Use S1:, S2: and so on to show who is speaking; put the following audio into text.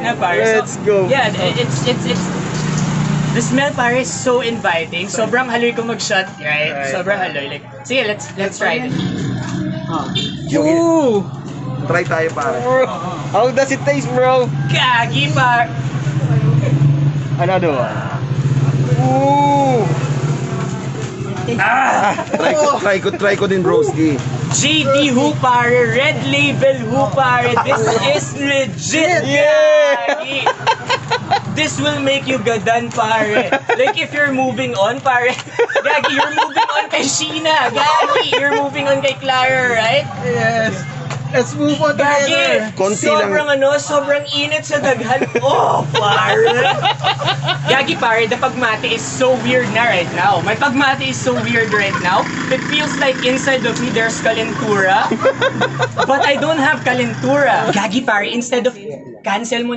S1: na, pare.
S2: Let's go.
S1: Yeah, it's the smell, pare, is so inviting. Sobrang haloy ko mag-shot, right? Sobrang haloy. Like, sige, let's try it. Ooh!
S2: Try tayo, pare. How does it taste, bro?
S1: Gagi, pare.
S2: Another one. Ooh! Try ko din, broski.
S1: JD who, pare. Red label who, pare. This is legit,
S2: Yeah!
S1: gagi. This will make you gadan, pare. Like, if you're moving on, pare. Gagi, you're moving on kay Sheena. Gagi, you're moving on kay Clara, right?
S3: Yes. Let's move on
S1: Gagi,
S3: together.
S2: Konti
S1: sobrang init sa daghan. Oh, pare. Gagi, pare, the pagmati is so weird na right now. My pagmati is so weird right now. It feels like inside of me there's calentura. But I don't have calentura. Gagi, pare, instead of cancel mo na